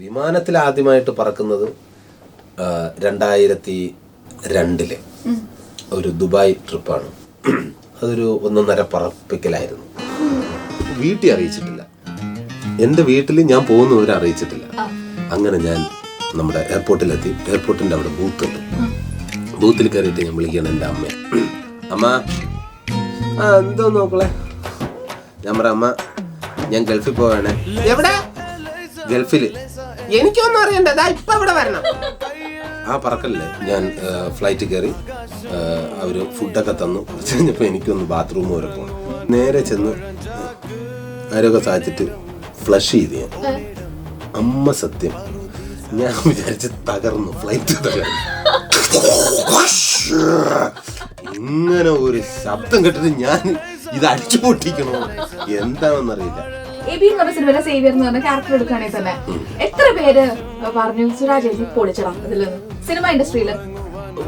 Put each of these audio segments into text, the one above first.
വിമാനത്തിൽ ആദ്യമായിട്ട് പറക്കുന്നത് 2002 ഒരു ദുബായ് ട്രിപ്പാണ്. അതൊരു 1.5 പറപ്പിക്കലായിരുന്നു. വീട്ടിൽ അറിയിച്ചിട്ടില്ല, എൻ്റെ വീട്ടിൽ ഞാൻ പോകുന്നവരെ അറിയിച്ചിട്ടില്ല. അങ്ങനെ ഞാൻ നമ്മുടെ എയർപോർട്ടിലെത്തി. എയർപോർട്ടിൻ്റെ അവിടെ ബൂത്തുണ്ട്. ബൂത്തിൽ കയറിയിട്ട് ഞാൻ വിളിക്കണം എൻ്റെ അമ്മയെ. അമ്മ എന്തോ നോക്കളെ. ഞാൻ പറയാം, അമ്മ ഞാൻ ഗൾഫിൽ പോവാണേ. എവിടെ? ഗൾഫിൽ. എനിക്കൊന്നും അറിയണ്ടതാ, ഇപ്പൊ ഇവിടെ വരണം. ആ പറക്കല്ലേ ഞാൻ ഫ്ലൈറ്റ് കയറി. അവർ ഫുഡൊക്കെ തന്നു. കുറച്ച് കഴിഞ്ഞപ്പോൾ എനിക്കൊന്ന് ബാത്റൂം വരെ പോകണം. നേരെ ചെന്ന് ആരൊക്കെ സാധിച്ചിട്ട് ഫ്ലഷ് ചെയ്ത് ഞാൻ. അമ്മ സത്യം ഞാൻ വിചാരിച്ച് തകർന്നു, ഫ്ലൈറ്റ് തകർന്നു. ഇങ്ങനെ ഒരു ശബ്ദം കേട്ടിട്ട് ഞാൻ ഇത് അടിച്ചു പൊട്ടിക്കണോ എന്താണെന്നറിയില്ല. എബി എന്ന് പറഞ്ഞ സിനിമയിലെ സേവിയർ എന്ന് പറഞ്ഞ ക്യാരക്ടർ എടുക്കുകയാണെങ്കിൽ തന്നെ എത്ര പേര് പറഞ്ഞു സുരാജ് പൊളിച്ചടാം ഇതില് സിനിമ ഇൻഡസ്ട്രിയില്?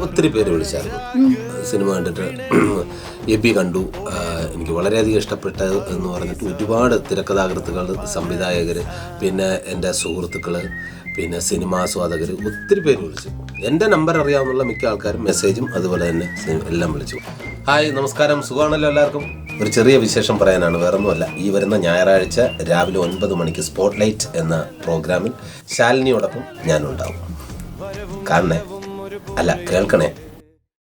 ഒത്തിരി പേര് വിളിച്ചായിരുന്നു സിനിമ കണ്ടിട്ട്. എബി കണ്ടു, എനിക്ക് വളരെയധികം ഇഷ്ടപ്പെട്ടത് എന്ന് പറഞ്ഞിട്ട് ഒരുപാട് തിരക്കഥാകൃത്തുകൾ, സംവിധായകർ, പിന്നെ എൻ്റെ സുഹൃത്തുക്കൾ, പിന്നെ സിനിമാസ്വാദകർ ഒത്തിരി പേര് വിളിച്ചു. എൻ്റെ നമ്പർ അറിയാവുന്ന മിക്ക ആൾക്കാരും മെസ്സേജും അതുപോലെ തന്നെ എല്ലാം വിളിച്ചു. ഹായ്, നമസ്കാരം, സുഖമാണല്ലോ എല്ലാവർക്കും. ഒരു ചെറിയ വിശേഷം പറയാനാണ്, വേറൊന്നുമല്ല. ഈ വരുന്ന ഞായറാഴ്ച രാവിലെ 9 മണിക്ക് സ്പോട്ട് ലൈറ്റ് എന്ന പ്രോഗ്രാമിൽ ശാലിനിയോടൊപ്പം ഞാനുണ്ടാവും. കാണണേ, അല്ല കേൾക്കണേ.